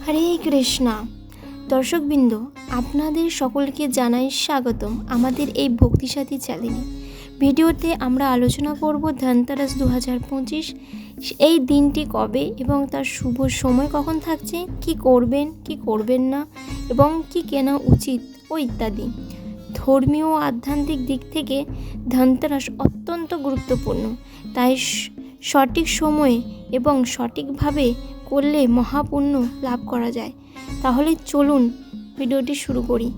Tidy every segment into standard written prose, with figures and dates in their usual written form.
হরে কৃষ্ণা। দর্শকবৃন্দ, আপনাদের সকলকে জানাই স্বাগতম আমাদের এই ভক্তিসাথী চ্যানেলে। ভিডিওতে আমরা আলোচনা করব ধনতেরাস 2025। এই দিনটি কবে এবং তার শুভ সময় কখন থাকছে, কি করবেন কি করবেন না এবং কি কেনা উচিত ও ইত্যাদি। ধর্মীয় ও আধ্যাত্মিক দিক থেকে ধনতেরাস অত্যন্ত গুরুত্বপূর্ণ, তাই সঠিক সময়ে এবং সঠিকভাবে করলে মহাপুণ্য লাভ করা যায়। তাহলে চলুন ভিডিওটি শুরু করি।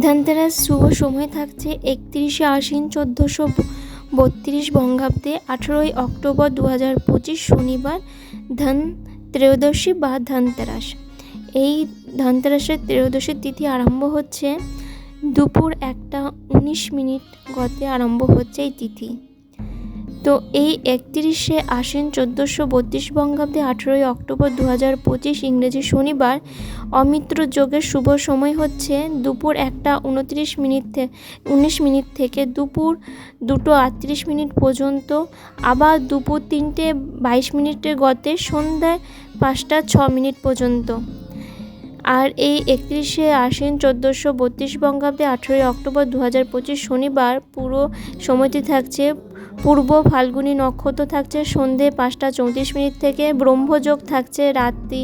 ধনতেরাস শুভ সময় থাকছে 31শে আশ্বিন 1432 বঙ্গাব্দে 18ই অক্টোবর 2025 শনিবার ধন ত্রয়োদশী বা ধনতেরাস। এই ধনতেরাসের ত্রয়োদশীর তিথি আরম্ভ হচ্ছে দুপুর 1:19 গতে আরম্ভ হচ্ছে এই তিথি। তো এই 31শে আশ্বিন 1432 বঙ্গাব্দে 18ই অক্টোবর 2025 ইংরেজি শনিবার অমিত্র যোগের শুভ সময় হচ্ছে দুপুর 1:19 থেকে দুপুর 2:38 পর্যন্ত, আবার দুপুর 3:22 গতে সন্ধ্যায় 5:06 পর্যন্ত। আর এই 31শে আশ্বিন 1432 বঙ্গাব্দে 18ই অক্টোবর 2025 শনিবার পুরো সময়টি থাকছে পূর্ব ফাল্গুনী নক্ষত্র থাকছে সন্ধে 5:34 থেকে, ব্রহ্মযোগ থাকছে রাত্রি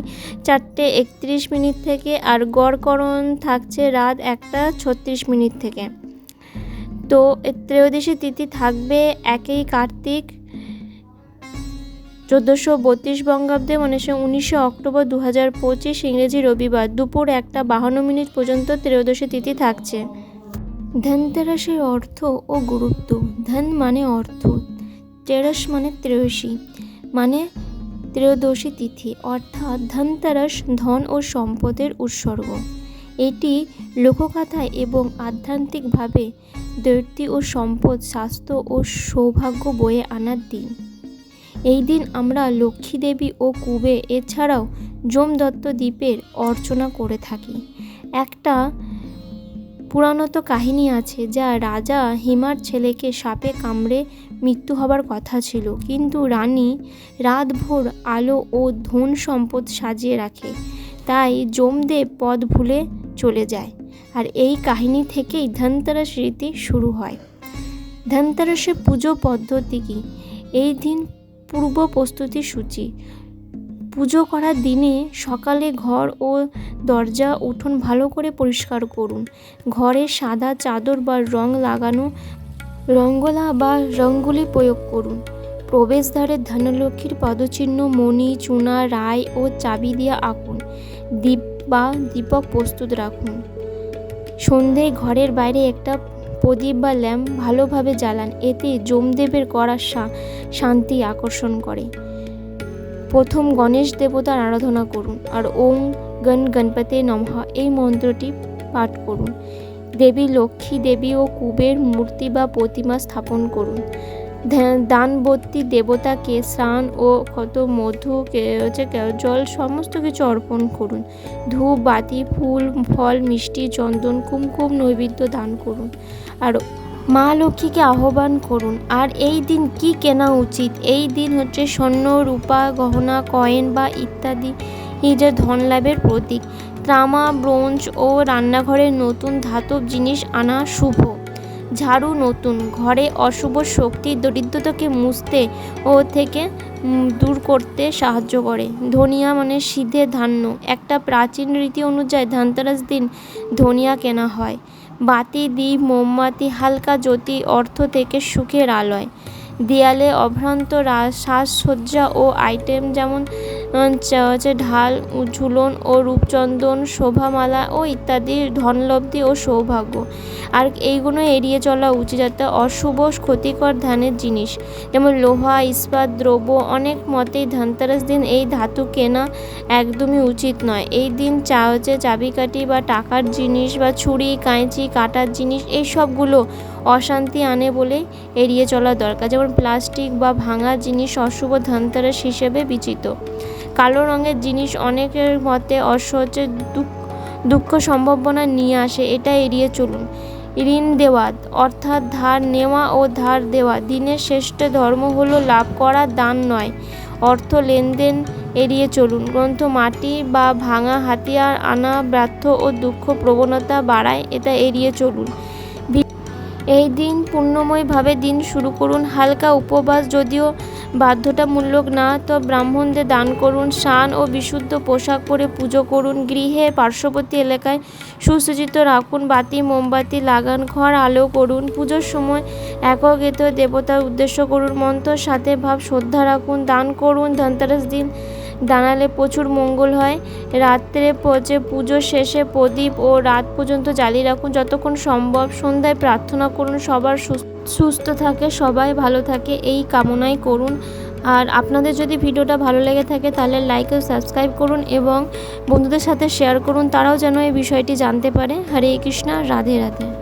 4:31 থেকে, আর গড়করণ থাকছে রাত 1:36 থেকে। তো ত্রয়োদশী তিথি থাকবে 1 কার্তিক 1432 বঙ্গাব্দে মানে 19শে অক্টোবর 2025 ইংরেজি রবিবার দুপুর 1:52 পর্যন্ত ত্রয়োদশী তিথি থাকছে। ধনতেরাসের অর্থ ও গুরুত্ব। ধন মানে অর্থ, তেরস মানে ত্রয়োদশী মানে ত্রয়োদশী তিথি, অর্থাৎ ধনতেরাস ধন ও সম্পদের উৎসর্গ। এটি লোকগাথায় এবং আধ্যাত্মিকভাবে দৈর্ঘ্য ও সম্পদ, স্বাস্থ্য ও সৌভাগ্য বয়ে আনার দিন। এই দিন আমরা লক্ষ্মী দেবী ও কুবের এছাড়াও যমদত্ত দ্বীপের অর্চনা করে থাকি। একটা পুরাণত কাহিনী আছে, যা রাজা হিমার ছেলেকে সাপে কামড়ে মৃত্যু হবার কথা ছিল, কিন্তু রানী রাতভর আলো ও ধন সম্পদ সাজিয়ে রাখে, তাই যমদেব পথ ভুলে চলে যায়। আর এই কাহিনী থেকেই ধনতেরাস রীতি শুরু হয়। ধনতেরাসের পুজো পদ্ধতি কি? এই দিন পূর্ব প্রস্তুতি সূচি। পুজো করার দিনে সকালে ঘর ও দরজা উঠোন ভালো করে পরিষ্কার করুন। ঘরে সাদা চাদর বা রং লাগানো রঙ্গোলা বা রঙ্গোলি প্রয়োগ করুন। প্রবেশদ্বারে ধনলক্ষ্মীর পদচিহ্ন, মণি, চূনা, রায় ও চাবি দিয়ে আঁকুন। দীপ বা দীপক প্রস্তুত রাখুন। সন্ধ্যায় ঘরের বাইরে একটা প্রদীপ বা ল্যাম্প ভালোভাবে জ্বালান, এতে যমদেবের করা শান্তি আকর্ষণ করে। প্রথম গণেশ দেবতার আরাধনা করুন আর ওম গণপতে নমঃ এই মন্ত্রটি পাঠ করুন। দেবী লক্ষ্মী দেবী ও কুবের মূর্তি বা প্রতিমা স্থাপন করুন। দানবতী দেবতাকে স্নান ও মধু জল সমস্ত কিছু অর্পণ করুন। ধূপ বাতি ফুল ফল মিষ্টি চন্দন কুমকুম নৈবেদ্য দান করুন আর মা লক্ষ্মীকে আহ্বান করুন। আর এই দিন কি কেনা উচিত? এই দিন হচ্ছে স্বর্ণ রূপা গহনা কয়েন বা ইত্যাদি যে ধন লাভের প্রতীক। তামা ব্রোঞ্জ ও রান্নাঘরের নতুন ধাতব জিনিস আনা শুভ। ঝাড়ু নতুন ঘরে অশুভ শক্তি দরিদ্রতাকে মুছতে ও থেকে দূর করতে সাহায্য করে। ধনিয়া মানে সিধে ধান্য। একটা প্রাচীন রীতি অনুযায়ী ধনতেরাস দিন ধনিয়া কেনা হয়। বাতি দ্বীপ মোমবাতি হালকা জ্যোতি অর্থ থেকে সুখের আলয়। দেয়ালে অভ্রান্ত সাজসজ্জা ও আইটেম যেমন ঢাল ঝুলন ও রূপচন্দন শোভামালা ও ইত্যাদি ধনলব্ধি ও সৌভাগ্য। আর এইগুলো এড়িয়ে চলা উচিত, যাতে অশুভ ক্ষতিকর ধানের জিনিস যেমন লোহা ইস্পাত দ্রব্য। অনেক মতেই ধনতেরাস দিন এই ধাতু কেনা একদমই উচিত নয়। এই দিন চাবিকাঠি বা টাকার জিনিস বা ছুরি কাঁচি কাটার জিনিস এই সবগুলো অশান্তি আনে বলে এড়িয়ে চলা দরকার। যেমন প্লাস্টিক বা ভাঙা জিনিস অশুভ ধনতেরাস হিসেবে বিচিত। কালো রঙের জিনিস অনেকের মতে দুঃখ সম্ভাবনা নিয়ে আসে, এটা এড়িয়ে চলুন। ঋণ দেওয়া অর্থাৎ ধার নেওয়া ও ধার দেওয়া। দিনের শ্রেষ্ঠ ধর্ম হলো লাভ করা, দান নয়। অর্থ লেনদেন এড়িয়ে চলুন। গ্রন্থ মাটি বা ভাঙা হাতিয়ার আনা ব্যর্থ ও দুঃখ প্রবণতা বাড়ায়, এটা এড়িয়ে চলুন। এই দিন পুণ্যময়ভাবে দিন শুরু করুন। হালকা উপবাস, যদিও বাধ্যতামূলক না, তো ব্রাহ্মণদের দান করুন। স্নান ও বিশুদ্ধ পোশাক পরে পুজো করুন। গৃহে পার্শ্ববর্তী এলাকায় সুসজ্জিত রাখুন, বাতি মোমবাতি লাগান, ঘর আলো করুন। পুজোর সময় একত্রিত দেবতার উদ্দেশ্য করুন, মন্ত্রের সাথে ভাব শ্রদ্ধা রাখুন। দান করুন। ধনতেরাস দিন দানালে প্রচুর মঙ্গল হয়। রাত্রে পুজো শেষে প্রদীপ ও রাত পর্যন্ত জ্বালিয়ে রাখুন যতক্ষণ সম্ভব। সন্ধ্যায় প্রার্থনা করুন সবার সুস্থ থাকে, সবাই ভালো থাকে, এই কামনাই করুন। আর আপনাদের যদি ভিডিওটা ভালো লেগে থাকে তাহলে লাইক ও সাবস্ক্রাইব করুন এবং বন্ধুদের সাথে শেয়ার করুন, তারাও যেন এই বিষয়টি জানতে পারে। হরে কৃষ্ণা, রাধে রাধে।